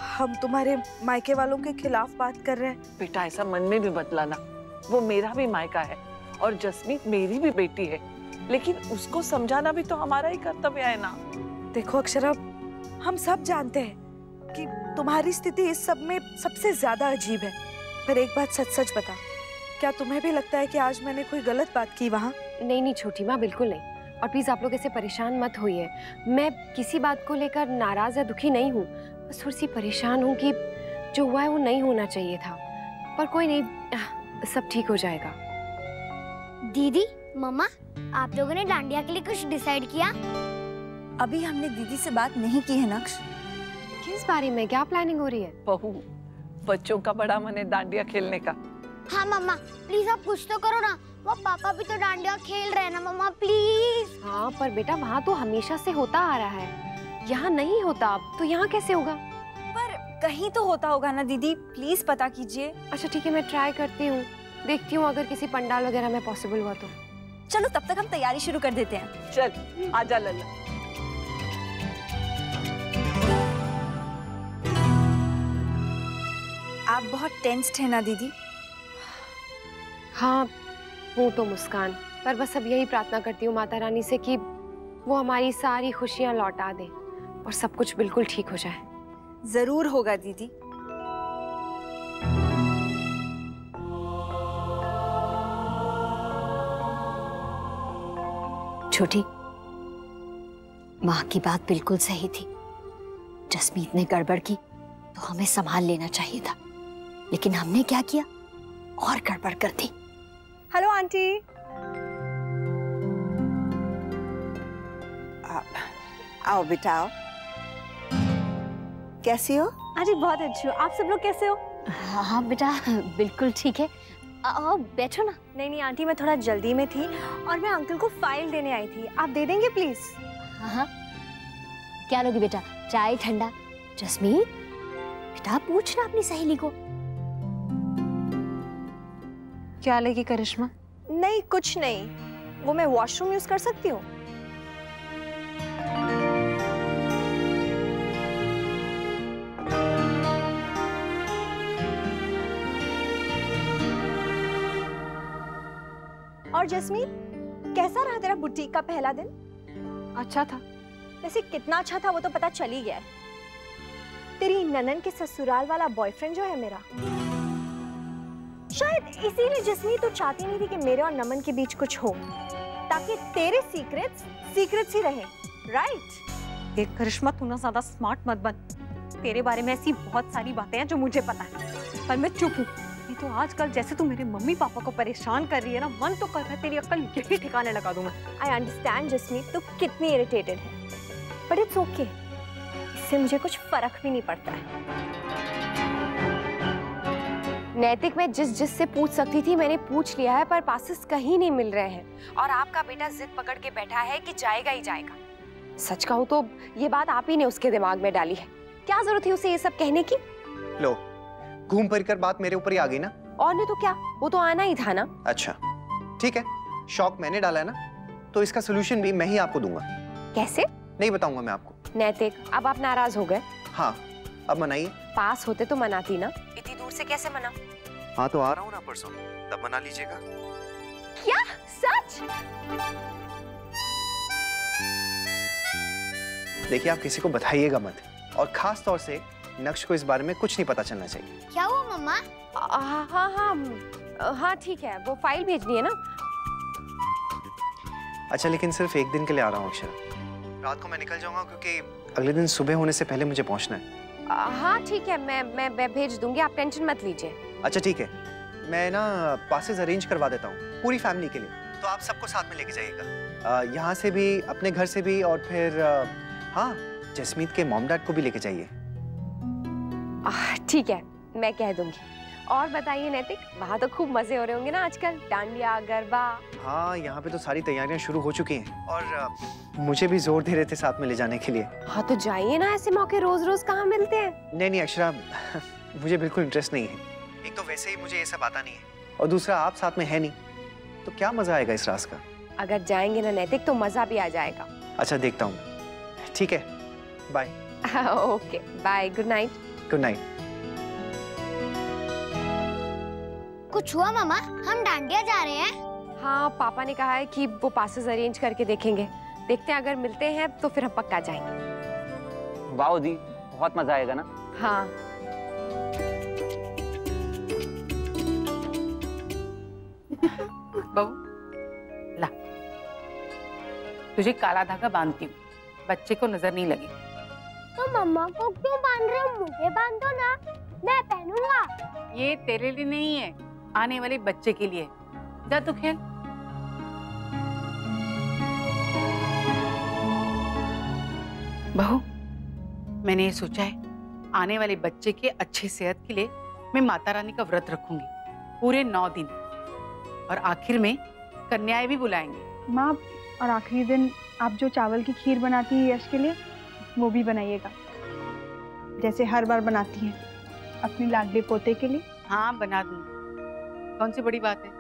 हम तुम्हारे मायके वालों के खिलाफ बात कर रहे हैं? बेटा, ऐसा मन में भी मत लाना। वो मेरा भी मायका है और जसमीत मेरी भी बेटी है, लेकिन उसको समझाना भी तो हमारा ही कर्तव्य है ना। देखो अक्षरा, हम सब जानते हैं कि तुम्हारी स्थिति इस सब में सबसे ज्यादा अजीब है। पर एक बात सच सच बता, क्या तुम्हें भी लगता है कि आज मैंने कोई गलत बात की वहाँ? नहीं नहीं छोटी माँ, बिल्कुल नहीं। और प्लीज आप लोग ऐसे परेशान मत होइए। मैं किसी बात को लेकर नाराज या दुखी नहीं हूँ, बस थोड़ी सी परेशान हूँ कि जो हुआ है वो नहीं होना चाहिए था। पर कोई नहीं, सब ठीक हो जाएगा। दीदी, मम्मा, आप लोगों ने डांडिया के लिए कुछ डिसाइड किया? अभी हमने दीदी से बात नहीं की है नक्श। किस बारे में, क्या प्लानिंग हो रही है? बहू, बच्चों का बड़ा मन है डांडिया खेलने का। हाँ मम्मा, प्लीज आप कुछ तो करो ना। वो पापा भी तो डांडिया खेल रहे हैं ना मम्मा, प्लीज। हाँ पर बेटा, वहाँ तो हमेशा से होता आ रहा है, यहाँ नहीं होता। अब तो यहाँ कैसे होगा? पर कहीं तो होता होगा ना दीदी, प्लीज पता कीजिए। अच्छा ठीक है, मैं ट्राई करती हूँ, देखती हूँ अगर किसी पंडाल वगैरह में पॉसिबल हुआ तो। चलो तब तक हम तैयारी शुरू कर देते हैं। चल आजा लल्ला। आप बहुत टेंस्ड है ना दीदी? हाँ हूँ तो मुस्कान, पर बस अब यही प्रार्थना करती हूँ माता रानी से कि वो हमारी सारी खुशियाँ लौटा दे और सब कुछ बिल्कुल ठीक हो जाए। जरूर होगा दीदी। छोटी, माँ की बात बिल्कुल सही थी। जसमीत ने गड़बड़ की तो हमें संभाल लेना चाहिए था, लेकिन हमने क्या किया? और गड़बड़ कर दी। Hello aunty. आओ बेटा आओ। कैसी हो? आंटी बहुत अच्छी हो। आप सब लोग कैसे हो? हाँ बेटा बिल्कुल ठीक है। आओ बैठो ना। नहीं नहीं आंटी, मैं थोड़ा जल्दी में थी और मैं अंकल को फाइल देने आई थी। आप दे देंगे प्लीज? हाँ। क्या लोगी बेटा, चाय ठंडा? जस्मीत बेटा पूछना अपनी सहेली को। क्या लेगी करिश्मा? नहीं कुछ नहीं, वो मैं वॉशरूम यूज कर सकती हूँ? और जस्मीत, कैसा रहा तेरा बुटीक का पहला दिन? अच्छा था। वैसे कितना अच्छा था वो तो पता चल ही गया। तेरी ननन के ससुराल वाला बॉयफ्रेंड जो है मेरा, शायद इसीलिए जस्मीत तो चाहती नहीं थी कि मेरे और नमन के बीच कुछ हो, ताकि तेरे सीक्रेट्स ही रहे, राइट? देख करिश्मा, तू ना ज्यादा स्मार्ट मत बन। तेरे बारे में ऐसी बहुत सारी बातें हैं जो मुझे पता है, पर मैं चुप हूँ। नहीं तो आजकल जैसे तू मेरे मम्मी पापा को परेशान कर रही है ना, मन तो कर रहा है तेरी अक्ल यही ठिकाने लगा दूं मैं। आई अंडरस्टैंड जस्मीत, तू कितनी इरिटेटेड है, बट इट्स ओके। इससे मुझे कुछ फर्क भी नहीं पड़ता है। नैतिक, मैं जिस से पूछ सकती थी मैंने पूछ लिया है, पर पासेस कहीं नहीं मिल रहे हैं और आपका बेटा जिद पकड़ के बैठा है कि जाएगा ही जाएगा। सच कहूँ तो ये बात आप ही ने उसके दिमाग में डाली है। क्या जरूरत थी उसे ये सब कहने की? लो, घूम फिर कर बात मेरे ऊपर ही आ गई ना। और नहीं तो क्या, वो तो आना ही था ना। अच्छा ठीक है, शौक मैंने डाला है ना, तो इसका सोल्यूशन भी मैं ही आपको दूंगा। कैसे? नहीं बताऊंगा मैं आपको। नैतिक, अब आप नाराज हो गए? हाँ, अब मनाइए। पास होते तो मनाती ना, इतनी दूर से कैसे मना? हाँ तो आ रहा हूँ ना परसों, तब मना लीजिएगा। क्या सच? देखिए, आप किसी को बताइएगा मत, और खास तौर से नक्श को इस बारे में कुछ नहीं पता चलना चाहिए। क्या हुआ मम्मा? हाँ ठीक है, वो फाइल भेजनी है ना। अच्छा, लेकिन सिर्फ एक दिन के लिए आ रहा हूँ अक्षरा। रात को मैं निकल जाऊंगा क्योंकि अगले दिन सुबह होने से पहले मुझे पहुंचना है। हाँ ठीक है, मैं भेज दूंगी, आप टेंशन मत लीजिए। अच्छा ठीक है, मैं ना पासेस अरेंज करवा देता हूँ पूरी फैमिली के लिए, तो आप सबको साथ में लेके जाइएगा। यहाँ से भी, अपने घर से भी, और फिर हाँ, जसमीत के मॉम डैड को भी लेके जाइए। ठीक है, मैं कह दूंगी। और बताइए नैतिक, वहाँ तो खूब मजे हो रहे होंगे ना आजकल, डांडिया गरबा? हाँ, यहाँ पे तो सारी तैयारियां शुरू हो चुकी हैं और मुझे भी जोर दे रहे थे साथ में ले जाने के लिए। हाँ तो जाइए ना, ऐसे मौके रोज रोज कहाँ मिलते हैं। नहीं अक्षरा, मुझे बिल्कुल इंटरेस्ट नहीं है। एक तो वैसे ही मुझे ये सब आता नहीं है, और दूसरा आप साथ में है नहीं, तो क्या मजा आएगा इस रास का। अगर जाएंगे ना नैतिक तो मजा भी आ जाएगा। अच्छा देखता हूँ। ठीक है, bye. Okay bye, good night. Good night. कुछ हुआ मामा? हम डांडिया जा रहे हैं। हाँ, पापा ने कहा है कि वो पासेस अरेंज करके देखेंगे। देखते हैं, अगर मिलते हैं तो फिर हम पक्का जाएंगे। वाह दी, बहुत मजा आएगा ना। हाँ। बहू ला, तुझे काला धागा बांधती हूँ, बच्चे को नजर नहीं लगे। तो मम्मा को क्यों बांध रहे हो? मुझे बांध दो ना, मैं पहनूंगा। ये तेरे लिए नहीं है, आने वाले बच्चे के लिए। जा तू खेल। बहू, मैंने ये सोचा है, आने वाले बच्चे के अच्छे सेहत के लिए मैं माता रानी का व्रत रखूंगी पूरे 9 दिन, और आखिर में कन्याएं भी बुलाएंगे। माँ, और आखिरी दिन आप जो चावल की खीर बनाती है यश के लिए, वो भी बनाइएगा, जैसे हर बार बनाती हैं अपनी लाडले पोते के लिए। हाँ बना दूंगी, कौन सी बड़ी बात है।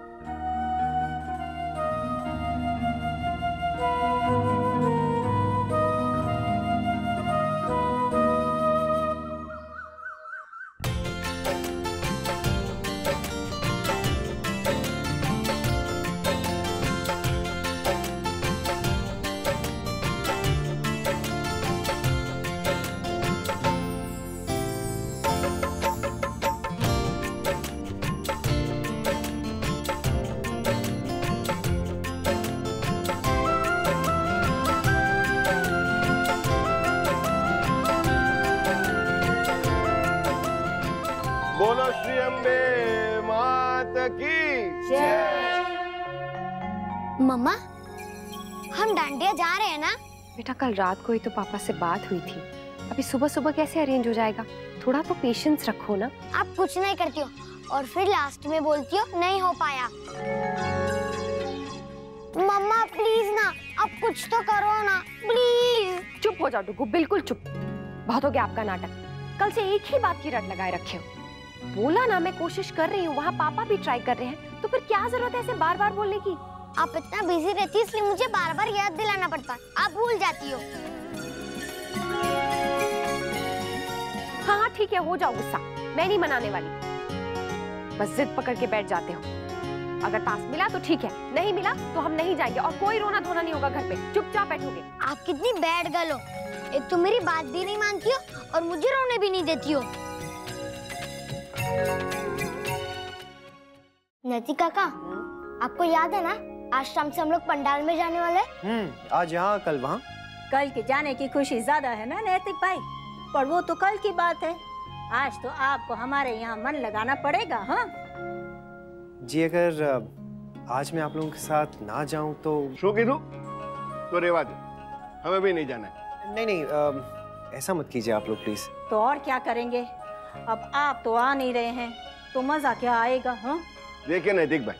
की मम्मा, हम डांडिया जा रहे हैं ना? बेटा कल रात को ही तो पापा से बात हुई थी, अभी सुबह सुबह कैसे अरेंज हो जाएगा? थोड़ा तो पेशेंस रखो ना। आप कुछ नहीं करती हो और फिर लास्ट में बोलती हो नहीं हो पाया। मम्मा प्लीज ना, अब कुछ तो करो ना प्लीज। चुप हो जाओ डुगू, बिल्कुल चुप। बहुत हो गया आपका नाटक। कल से एक ही बात की रट लगाए रखे हो। बोला ना मैं कोशिश कर रही हूँ, वहाँ पापा भी ट्राई कर रहे हैं, तो फिर क्या जरूरत है ऐसे बार बार बोलने की? आप इतना बिजी रहती है इसलिए मुझे बार बार याद दिलाना पड़ता है, आप भूल जाती हो। हाँ ठीक है, हो जाओ गुस्सा, मैं नहीं मनाने वाली। बस जिद पकड़ के बैठ जाते हो। अगर पास मिला तो ठीक है, नहीं मिला तो हम नहीं जाएंगे और कोई रोना धोना नहीं होगा घर पे, चुपचाप बैठोगे। आप कितनी बैड गर्ल हो, एक तो मेरी बात भी नहीं मानती हो और मुझे रोने भी नहीं देती हो। नैतिक काका, आपको याद है ना आज शाम से हम लोग पंडाल में जाने वाले? आज यहाँ कल वहाँ। कल के जाने की खुशी ज्यादा है ना नैतिक भाई, पर वो तो कल की बात है। आज तो आपको हमारे यहाँ मन लगाना पड़ेगा। हाँ जी, अगर आज मैं आप लोगों के साथ ना जाऊं तो। शो की तो रेवा दे, हमें भी नहीं जाना है। नहीं, ऐसा मत कीजिए आप लोग प्लीज। तो और क्या करेंगे, अब आप तो आ नहीं रहे हैं तो मजा क्या आएगा? हाँ देखिए नैतिक भाई,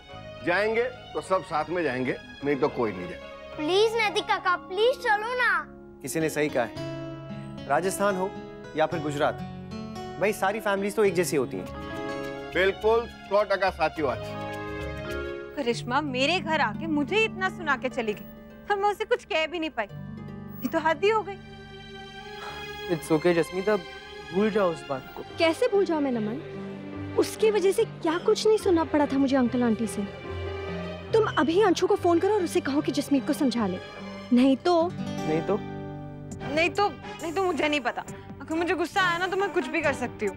जाएंगे तो सब साथ में जाएंगे, नहीं तो कोई नहीं जाए। प्लीज नैतिक काका, प्लीज चलो ना। किसी ने सही कहा है, राजस्थान हो या फिर गुजरात, भाई सारी फैमिलीज तो एक जैसी होती हैं। बिल्कुल 100% साची बात। करिश्मा मेरे घर आके मुझे इतना सुना के चली गई और मैं उसे कुछ कह भी नहीं पाई, ये तो हद ही हो गई। इट्स ओके जस्मीत, अब भूल जाओ उस बात को। कैसे भूल जाओ मैं नमन? उसकी वजह से क्या कुछ नहीं सुनना पड़ा था मुझे अंकल आंटी से। तुम अभी अंशु को फोन करो और उसे कहो कि जसमीत को समझा ले, नहीं तो मुझे नहीं पता। अगर मुझे गुस्सा आया ना तो मैं कुछ भी कर सकती हूँ।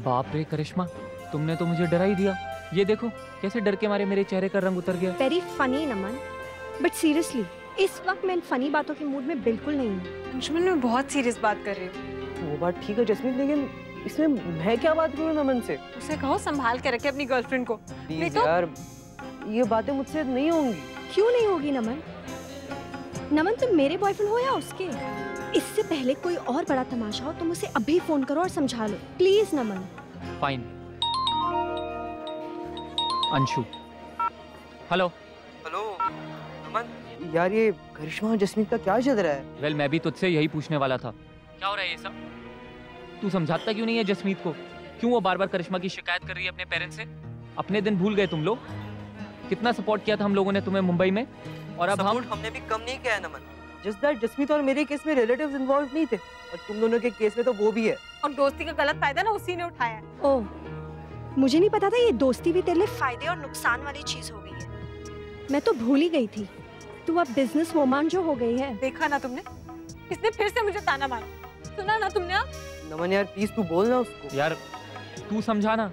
बाप रे करिश्मा, तुमने तो मुझे डरा ही दिया। ये देखो कैसे डर के मारे मेरे चेहरे का रंग उतर गया। Very funny Naman, but seriously इस वक्त मैं इन फनी बातों के मूड में बिल्कुल नहीं हूँ। अंशुमन, मैं बहुत सीरियस बात कर रही हूँ। वो बात ठीक है जसमीत, लेकिन इसमें मैं क्या बात करूँ नमन से? उसे कहो संभाल के रखे अपनी गर्लफ्रेंड को। प्लीज यार, ये बातें मुझसे नहीं होंगी। क्यों नहीं होगी नमन? नमन तुम मेरे बॉयफ्रेंड हो या उसके? इससे पहले कोई और बड़ा तमाशा हो तुम उसे अभी फोन करो और समझा लो please Naman. Fine. Anshu. Hello Naman, यार ये करिश्मा और जसमीत का क्या चल रहा है? वेल मैं भी तुझसे यही पूछने वाला था, क्या हो रहा है ये सब? तू समझाता क्यों नहीं है जसमीत को? क्यों वो बार बार करिश्मा की शिकायत कर रही है अपने पेरेंट्स से? अपने दिन भूल गए तुम लोग? कितना सपोर्ट किया था हम लोगों ने तुम्हें मुंबई में, और अब हमने भी कम नहीं किया है नमन। जस्ट दैट जसमीत और मेरे केस में रिलेटिव्स इन्वॉल्व नहीं थे, और तुम दोनों के केस में तो वो भी है। और दोस्ती का गलत फायदा ना उसी ने उठाया है। ओह, मुझे नहीं पता था ये दोस्ती भी तेरे लिए फायदे और नुकसान वाली चीज हो गई है। मैं तो भूल ही गई थी तू अब बिजनेस वुमन जो हो गई है। देखा ना तुमने, इसने फिर से मुझे ताना मारा। सुना ना तुमने? नमन यार प्लीज तू बोल ना उसको। यार तू समझाना,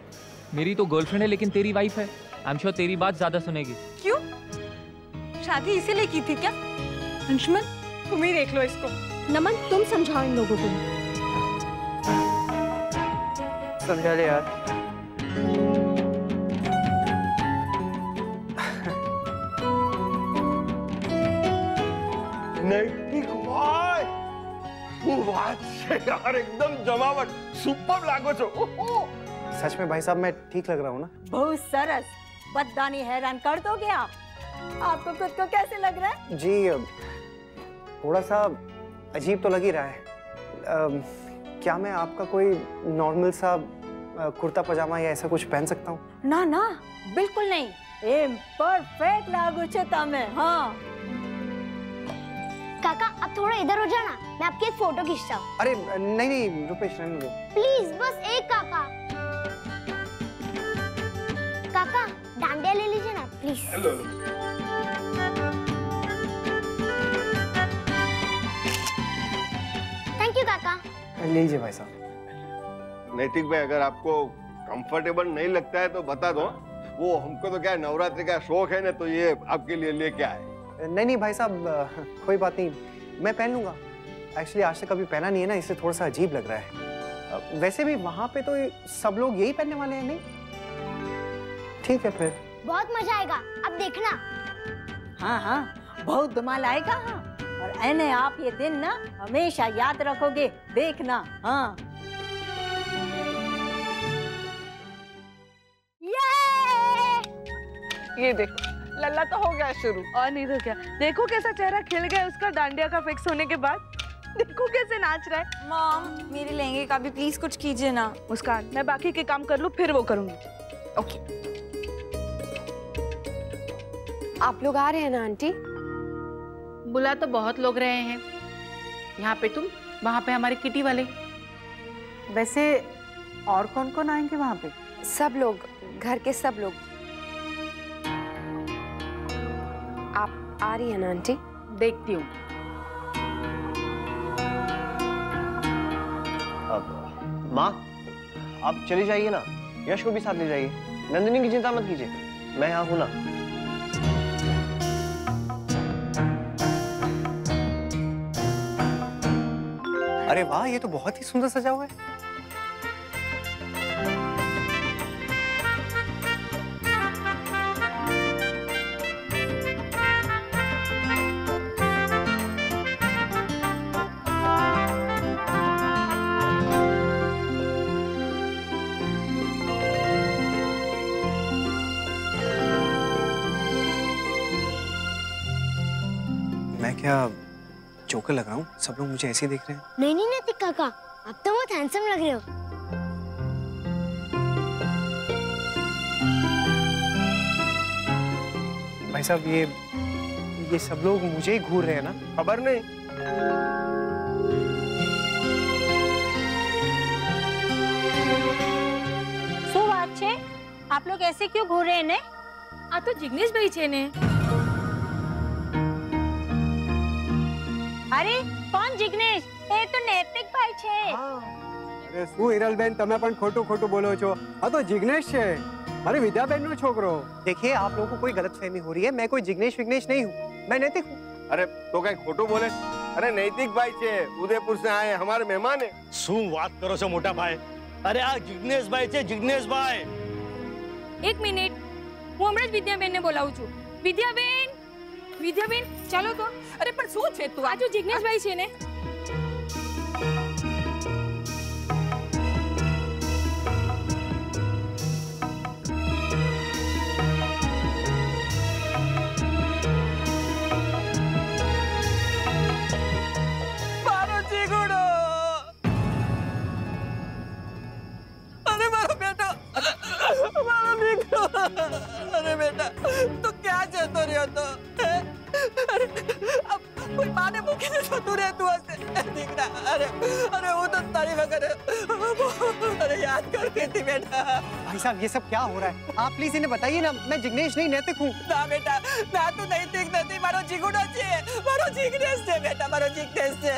मेरी तो गर्लफ्रेंड है लेकिन तेरी वाइफ है, आई एम श्योर तेरी बात ज्यादा सुनेगी। क्यों? शादी इसीलिए की थी क्या? अंशुमन तुम ही देख लो इसको। नमन तुम समझाओ इन लोगों को। समझा ले यार। नैतिक भाई, बात से यार एकदम जमावट, सुपर लागो छो। सच में भाई साहब मैं ठीक लग रहा हूँ ना? बहुत सरस, बददानी हैरान कर दोगे आप। आपको खुद को कैसे लग रहा है? जी थोड़ा सा अजीब तो लग ही रहा है। क्या मैं आपका कोई नॉर्मल सा कुर्ता पजामा या ऐसा कुछ पहन सकता हूँ? ना ना बिल्कुल नहीं, परफेक्ट लागू छे तमे। हाँ काका अब थोड़ा इधर हो जाना, मैं आपकी एक फोटो खींचता हूँ। अरे नहीं रुपेश रहने दो प्लीज, बस एक काका। काका डांडिया ले लीजिए ना प्लीज। हेलो। थैंक यू काका। लीजिए भाई साहब। नैतिक भाई अगर आपको कंफर्टेबल नहीं लगता है तो बता दो, वो हमको तो क्या नवरात्रि का शौक है ना, तो ये आपके लिए लेके आए। नहीं भाई साहब कोई बात नहीं, मैं पहन लूंगा। एक्चुअली आज तक कभी पहना नहीं है ना, इसलिए थोड़ा सा अजीब लग रहा है। वैसे भी वहां पे तो सब लोग यही पहनने वाले हैं नहीं? ठीक है फिर। बहुत मजा आएगा, अब देखना। हाँ हाँ, बहुत धमाल आएगा। हाँ, और एने आप ये दिन ना हमेशा याद रखोगे, देखना। हाँ ये देखो, लल्ला तो हो गया शुरू। और नहीं तो क्या, देखो कैसा चेहरा खिल गया उसका डांडिया का फिक्स होने के बाद। देखो कैसे नाच रहा है। मॉम, मेरे लहंगे का भी प्लीज कुछ कीजिए ना। मुस्कान, मैं बाकी के काम कर लूं फिर वो करूंगी। ओके। आप लोग आ रहे हैं ना आंटी? बुला तो बहुत लोग रहे हैं, यहाँ पे तुम, वहाँ पे हमारे किटी वाले। वैसे और कौन कौन आएंगे वहाँ पे? सब लोग, घर के सब लोग। आप आ रही है ना आंटी? देखती हूँ। माँ, आप चली जाइए ना, यश को भी साथ ले जाइए। नंदिनी की चिंता मत कीजिए, मैं यहाँ हूँ ना। अरे वाह, ये तो बहुत ही सुंदर सजा हुआ है। मैं क्या जोकर लग रहा हूँ? सब लोग मुझे ऐसे ही देख रहे हैं। नहीं नहीं नैतिक काका, अब तो बहुत हैंडसम लग रहे हो। भाई साहब, ये सब लोग मुझे ही घूर रहे हैं ना? खबर नहीं। શું વાત છે? आप लोग ऐसे क्यों घूर रहे हैं? આ તો જિગ્નેશભાઈ છે ને। अरे कौन जिग्नेश? એ તો નૈતિક ભાઈ છે। અરે શું હિરલબેન, તમે પણ ખોટું ખોટું બોલો છો। આ તો જિગ્નેશ છે, મારી વિદ્યાબેનનો છોકરો। देखिए, आप लोगों को कोई गलतफहमी हो रही है। मैं कोई जिग्नेश विग्नेश नहीं हूँ, मैं नैतिक हूँ। अरे तो कहीं खोटो बोले? अरे नैतिक भाई छे, उदयपुर से आए, हमारे मेहमान है। શું વાત કરો છો મોટા ભાઈ? અરે આ જિગ્નેશભાઈ છે, જિગ્નેશભાઈ। એક મિનિટ, હું હમણાં જ વિદ્યાબેનને બોલાવું છું। વિદ્યાબેન, વિદ્યાબેન ચાલો તો। અરે પણ શું છે તું? આ જો જિગ્નેશભાઈ છે ને। મારો જીગુડો, અરે મારો બેટો, મારો દીકરો, અરે બેટા તું ક્યાં જતો રહ્યો તો? અરે अब कोई माँ ने मुखी से जતું રહેતું હશે દીકરા। અરે અરે હું તો તારી વગર અરે યાદ કરતી હતી બેટા। भाई साहब, ये सब क्या हो रहा है? आप प्लीज इन्हें बताइए ना, मैं जिग्नेश नहीं नैतिक हूँ। ના બેટા, ના તું નૈતિક નથી, મારો જીગુડો છે, મારો જીગ્નેશ છે બેટા, મારો જીગ્નેશ છે।